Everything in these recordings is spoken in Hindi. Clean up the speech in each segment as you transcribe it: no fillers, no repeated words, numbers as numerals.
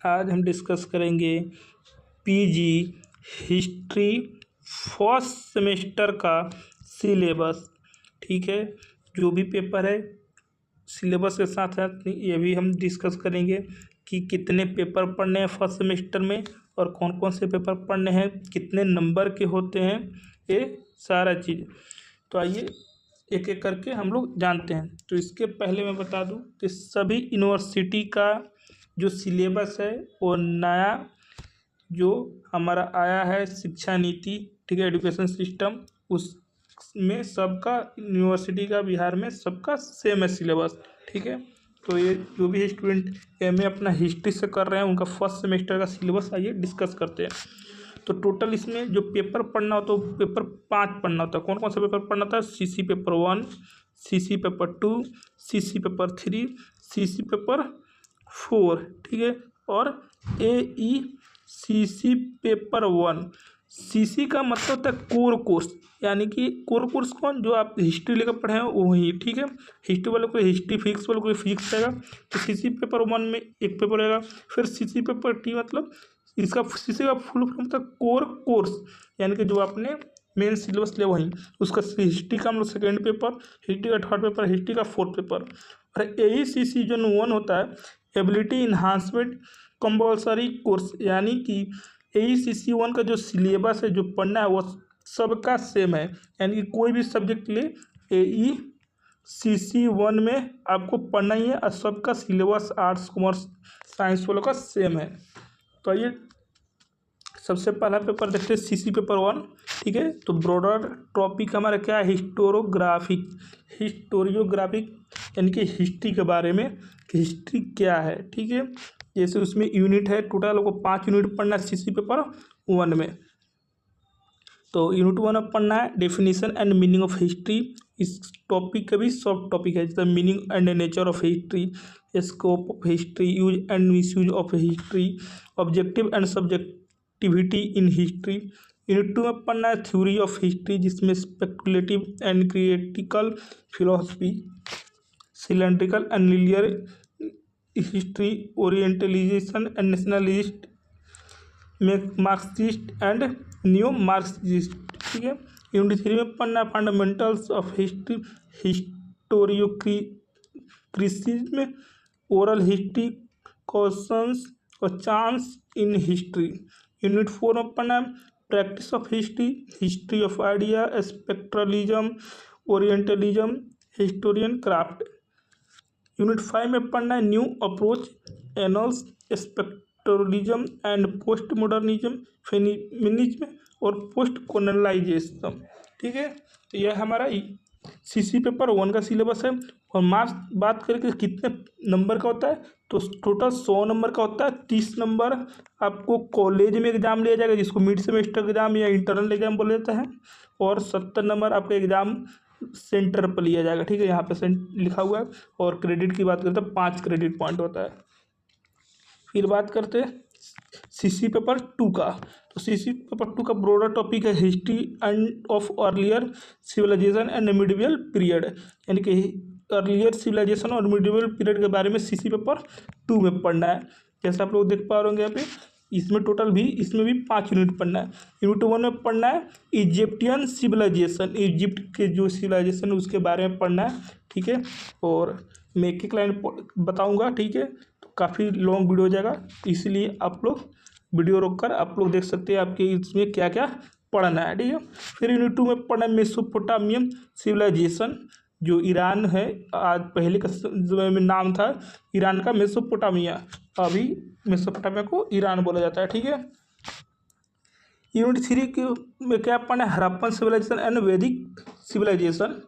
आज हम डिस्कस करेंगे पीजी हिस्ट्री फर्स्ट सेमेस्टर का सिलेबस। ठीक है, जो भी पेपर है सिलेबस के साथ साथ ये भी हम डिस्कस करेंगे कि कितने पेपर पढ़ने हैं फर्स्ट सेमेस्टर में और कौन कौन से पेपर पढ़ने हैं, कितने नंबर के होते हैं, ये सारा चीज़। तो आइए एक एक करके हम लोग जानते हैं। तो इसके पहले मैं बता दूं कि सभी यूनिवर्सिटी का जो सिलेबस है वो नया जो हमारा आया है शिक्षा नीति, ठीक है, एजुकेशन सिस्टम, उसमें सबका यूनिवर्सिटी का बिहार में सबका सेम है सिलेबस। ठीक है, तो ये जो भी स्टूडेंट एमए अपना हिस्ट्री से कर रहे हैं उनका फर्स्ट सेमेस्टर का सिलेबस आइए डिस्कस करते हैं। तो टोटल इसमें जो पेपर पढ़ना होता है वो पेपर 5 पढ़ना होता है। कौन कौन सा पेपर पढ़ना होता है? CC paper 1, CC paper 2, CC paper 3, CC paper 4, ठीक है, और एईसीसी पेपर 1। सीसी का मतलब होता है कोर कोर्स, यानी कि कोर कोर्स कौन? जो आप हिस्ट्री लेकर पढ़े हैं वही। ठीक है, हिस्ट्री वाले को हिस्ट्री फिक्स वाले को फिक्स रहेगा। तो सीसी पेपर 1 में एक पेपर रहेगा। फिर सीसी पेपर टी मतलब इसका सीसी का फुल फॉर्म मतलब कोर कोर्स, यानी कि जो आपने मेन सिलेबस लिया वही। उसका हिस्ट्री का हम लोग सेकेंड पेपर, हिस्ट्री का थर्ड पेपर, हिस्ट्री का फोर्थ पेपर। और एईसीसी जो 1 होता है एबिलिटी इन्हांसमेंट कंपल्सरी कोर्स, यानी कि एईसीसी 1 का जो सिलेबस है जो पढ़ना है वो सबका सेम है, यानी कि कोई भी सब्जेक्ट ले एईसीसी 1 में आपको पढ़ना ही है और सबका सिलेबस आर्ट्स कॉमर्स साइंस वालों का सेम है। तो ये सबसे पहला पेपर देखते हैं सीसी पेपर 1। ठीक है, तो ब्रॉडर टॉपिक हमारा क्या है? हिस्टोरियोग्राफिक, यानी कि हिस्ट्री के बारे में कि हिस्ट्री क्या है। ठीक है, जैसे उसमें यूनिट है, टोटल को 5 यूनिट पढ़ना है सीसी पेपर 1 में। तो यूनिट 1 में पढ़ना है definition and meaning of history. इस टॉपिक का भी सब टॉपिक है, जैसे meaning and nature of history, scope of history, use and misuse of history, objective and subjectivity in history. Unit 2 में पढ़ना है थ्योरी ऑफ हिस्ट्री, जिसमें speculative and critical philosophy, cylindrical and linear history, orientalization and nationalist, Marxist and new Marxist. ठीक है, यूनिट 3 में पढ़ना है fundamentals of history, हिस्टोरियोक्रिटिसिज्म, oral history, questions और चांस इन हिस्ट्री। यूनिट 4 में पढ़ना है practice of history, history of idea, spectralism, orientalism, historian craft. Unit 5 में पढ़ना है new approach, annals, spectralism and post modernism, feminism और पोस्ट कॉलोनाइजेशन। ठीक है, तो यह हमारा सीसी पेपर 1 का सिलेबस है। और मार्क्स बात करके कितने नंबर का होता है, तो टोटल 100 नंबर का होता है। 30 नंबर आपको कॉलेज में एग्जाम लिया जाएगा, जिसको मिड सेमेस्टर एग्जाम या इंटरनल एग्जाम बोला जाता है, और 70 नंबर आपका एग्जाम सेंटर पर लिया जाएगा। ठीक है, यहाँ पे लिखा हुआ है। और क्रेडिट की बात करते हैं 5 क्रेडिट पॉइंट होता है। फिर बात करते हैं सीसी पेपर 2 का। तो सीसी पेपर 2 का ब्रॉडर टॉपिक है history and of earlier civilization and medieval period, यानी कि अर्लियर सिविलाइजेशन और मिडिवल पीरियड के बारे में सीसी पेपर 2 में पढ़ना है। जैसे आप लोग देख पा रहे होंगे यहाँ पे, इसमें टोटल भी इसमें भी 5 यूनिट पढ़ना है। यूनिट 1 में पढ़ना है इजिप्टियन सिविलाइजेशन, इजिप्ट के जो सिविलाइजेशन उसके बारे में पढ़ना है। ठीक है, और मैं एक लाइन बताऊंगा। ठीक है, तो काफ़ी लॉन्ग वीडियो हो जाएगा, इसलिए आप लोग वीडियो रोककर आप लोग देख सकते हैं आपके इसमें क्या क्या पढ़ना है। ठीक है, फिर यूनिट 2 में पढ़ना है मेसोपोटामियन सिविलाइजेशन, जो ईरान है, आज पहले का समय में नाम था ईरान का मेसोपोटामिया, अभी मेसोपोटामिया को ईरान बोला जाता है। ठीक है, यूनिट 3 में क्या पढ़ना है? हड़प्पन सिविलाइजेशन एंड वैदिक सिविलाइजेशन।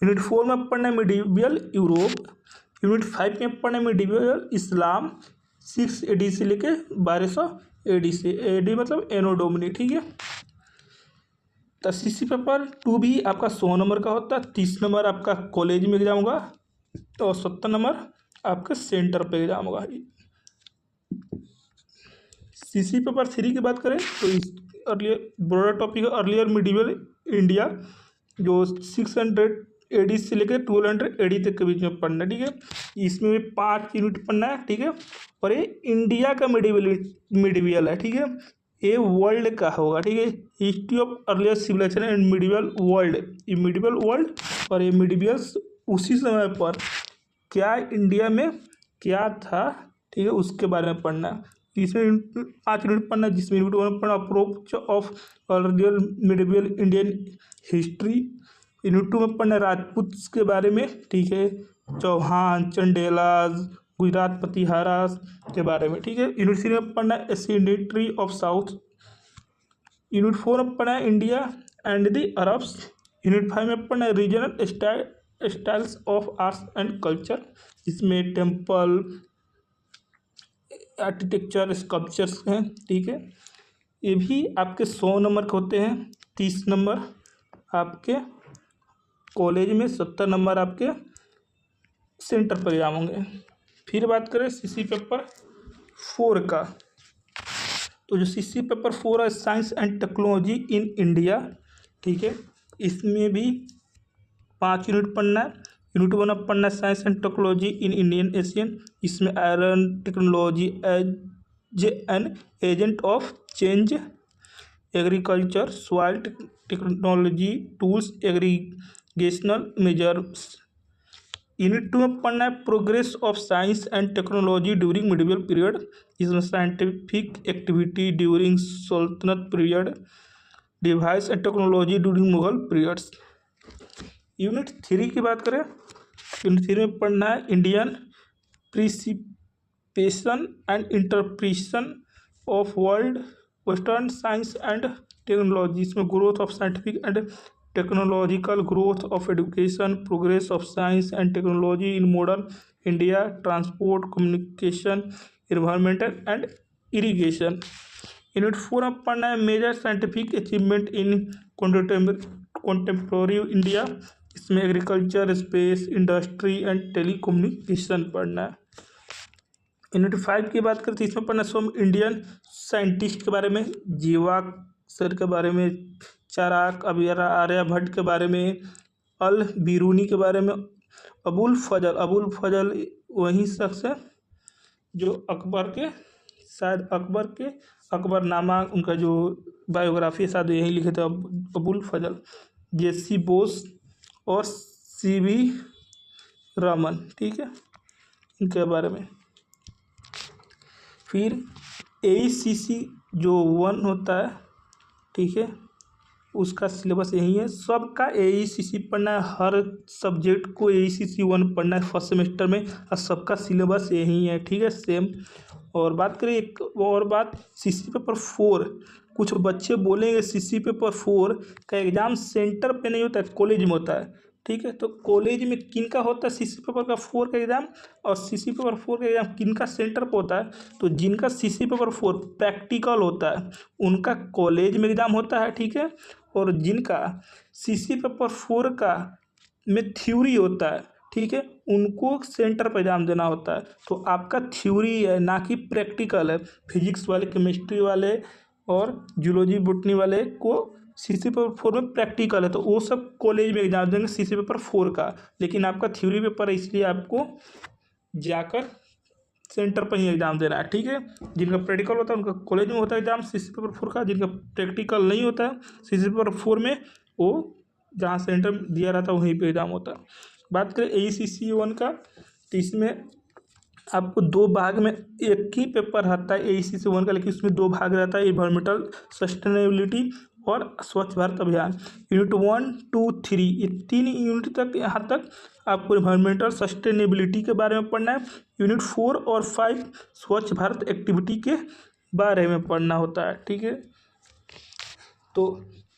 यूनिट 4 में पढ़ना है मिडिवल यूरोप। यूनिट 5 में पढ़ना है मिडिवल इस्लाम, 6 AD से लेके 1200 AD से, AD मतलब एनो डोमिनी। ठीक है, तो सीसी पेपर 2 भी आपका 100 नंबर का होता है। 30 नंबर आपका कॉलेज में एग्जाम होगा और 70 नंबर आपके सेंटर पे एग्जाम होगा। सीसी पेपर 3 की बात करें तो इस earlier broader topic earlier medieval India, जो 600 AD से लेकर 1200 AD तक के बीच में पढ़ना है, ठीक है। इसमें भी 5 यूनिट पढ़ना है, ठीक है। और ये इंडिया का मिडिवियल है, ठीक है। ये वर्ल्ड का होगा, ठीक है। History of earlier civilization and medieval world, ये मिडिवल वर्ल्ड और ये मिडिवियल्स उसी समय पर क्या इंडिया में क्या था, ठीक है, उसके बारे में पढ़ना है। इसमें 5 यूनिट पढ़ना है, जिसमें यूनिट 1 पढ़ना approach of earlier medieval Indian history. Unit 2 में पढ़ना राजपूत के बारे में, ठीक है, चौहान, चंडेलाज, गुजरात प्रतिहारास के बारे में, ठीक है। यूनिट 3 में पढ़ना एसिडिट्री ऑफ साउथ। यूनिट 4 में पढ़ना India and the Arabs. Unit 5 में पढ़ना regional styles of arts and culture. इसमें टेम्पल, आर्किटेक्चर, स्कल्पचर्स हैं, ठीक है। ये भी आपके 100 नंबर के होते हैं। 30 नंबर आपके कॉलेज में, 70 नंबर आपके सेंटर पर एग्जाम होंगे। फिर बात करें CC पेपर 4 का, तो जो CC पेपर 4 है science and technology in India, ठीक है। इसमें भी 5 यूनिट पढ़ना है। यूनिट 1 में पढ़ना है science and technology in Indian Asian. इसमें iron technology as an agent of change, agriculture, soil technology, tools, aggregational measures. Unit 2 में पढ़ना है progress of science and technology during medieval period. इसमें साइंटिफिक एक्टिविटी ड्यूरिंग सल्तनत period, device and technology during Mughal periods. Unit 3 की बात करें, यूनिट 3 में पढ़ना है Indian perception and interpretation of world western science and technology. इसमें growth of scientific and technological growth of education, progress of science and technology in modern India, transport, communication, environmental and irrigation. Unit 4 में पढ़ना है major scientific achievement in contemporary India. इसमें agriculture, space, industry and telecommunication पढ़ना है। यूनिट 5 की बात करते हैं, इसमें पढ़ना सम इंडियन साइंटिस्ट के बारे में, जीवाक सर के बारे में, चाराक आर्यभट्ट के बारे में, अल बिरूनी के बारे में, अबुल फजल वही शख्स है जो अकबर के, शायद अकबरनामा उनका जो बायोग्राफी है शायद यही लिखे थे, अबुल फजल। JC बोस और CV रमन, ठीक है, इनके बारे में। फिर AECC जो 1 होता है, ठीक है, उसका सिलेबस यही है। सबका AECC पढ़ना है, हर सब्जेक्ट को AECC 1 पढ़ना है फर्स्ट सेमेस्टर में, और सबका सिलेबस यही है, ठीक है, सेम। और बात करें एक और बात, CC पेपर 4, कुछ बच्चे बोलेंगे CC पेपर 4 का एग्ज़ाम सेंटर पे नहीं होता है, कॉलेज में होता है, ठीक है। तो कॉलेज में किन का होता है CC पेपर का 4 का एग्ज़ाम, और CC पेपर 4 का एग्ज़ाम किन का सेंटर पर होता है, तो जिनका CC पेपर 4 प्रैक्टिकल होता है उनका कॉलेज में एग्ज़ाम होता है, ठीक है। और जिनका CC पेपर 4 का में थ्योरी होता है, ठीक है, उनको सेंटर पर एग्ज़ाम देना होता है। तो आपका थ्योरी है ना कि प्रैक्टिकल है। फिजिक्स वाले, केमिस्ट्री वाले और जूलॉजी बॉटनी वाले को CC पेपर 4 में प्रैक्टिकल है, तो वो सब कॉलेज में एग्जाम देंगे CC पेपर 4 का। लेकिन आपका थ्योरी पेपर है, इसलिए आपको जाकर सेंटर पर ही एग्ज़ाम देना है, ठीक है। जिनका प्रैक्टिकल होता है उनका कॉलेज में होता है एग्ज़ाम CC पेपर 4 का, जिनका प्रैक्टिकल नहीं होता है CC पेपर 4 में, वो जहाँ सेंटर दिया रहता है वहीं पे एग्ज़ाम होता है। बात करें AECC 1 का, तो इसमें आपको 2 भाग में एक ही पेपर रहता है AECC 1 का, लेकिन उसमें 2 भाग रहता है, इन्वायरमेंटल सस्टेनेबिलिटी और स्वच्छ भारत अभियान। यूनिट 1, 2, 3 ये 3 यूनिट तक, यहाँ तक आपको इन्वायरमेंटल सस्टेनेबिलिटी के बारे में पढ़ना है। यूनिट 4 और 5 स्वच्छ भारत एक्टिविटी के बारे में पढ़ना होता है, ठीक है। तो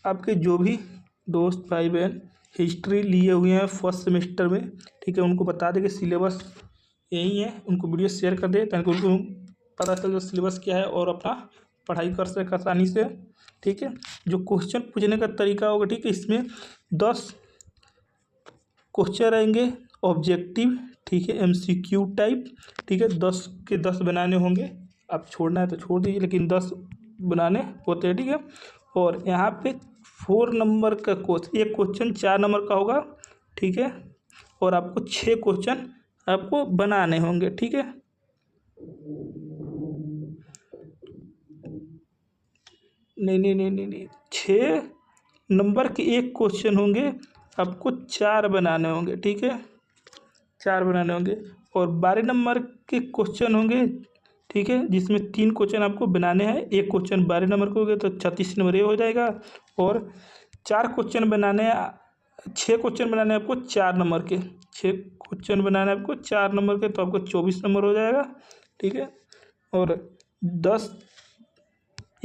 आपके जो भी दोस्त भाई बहन हिस्ट्री लिए हुए हैं फर्स्ट सेमेस्टर में, ठीक है, उनको बता दें कि सिलेबस यही है, उनको वीडियो शेयर कर दे ताकि उनको पता चल जाए सिलेबस क्या है और अपना पढ़ाई कर सके आसानी से, ठीक है। जो क्वेश्चन पूछने का तरीका होगा, ठीक है, इसमें 10 क्वेश्चन रहेंगे ऑब्जेक्टिव, ठीक है, MCQ टाइप, ठीक है, 10 के 10 बनाने होंगे। आप छोड़ना है तो छोड़ दीजिए, लेकिन 10 बनाने होते हैं, ठीक है। और यहाँ पे 4 नंबर का एक क्वेश्चन 4 नंबर का होगा, ठीक है। और आपको 6 क्वेश्चन आपको बनाने होंगे, ठीक है। नहीं नहीं नहीं नहीं नहीं, 6 नंबर के 1 क्वेश्चन होंगे, आपको 4 बनाने होंगे, ठीक है। 4 बनाने होंगे और 12 नंबर के क्वेश्चन होंगे, ठीक है, जिसमें 3 क्वेश्चन आपको बनाने हैं। 1 क्वेश्चन 12 नंबर का हो गया तो 36 नंबर ये हो जाएगा। और 4 क्वेश्चन बनाने हैं, 6 क्वेश्चन बनाने हैं आपको 4 नंबर के, 6 क्वेश्चन बनाने हैं आपको 4 नंबर के, तो आपको 24 नंबर हो जाएगा, ठीक है। और 10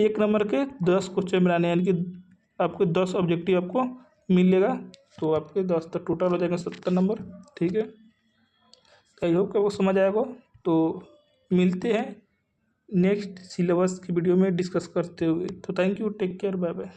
1 नंबर के 10 क्वेश्चन बनाने हैं, यानी कि आपको 10 ऑब्जेक्टिव आपको मिलेगा, तो आपके 10 तक टोटल हो जाएगा 70 नंबर, ठीक है। आई होप कि आपको समझ आएगा। तो मिलते हैं नेक्स्ट सिलेबस की वीडियो में डिस्कस करते हुए। तो thank you, take care, bye bye.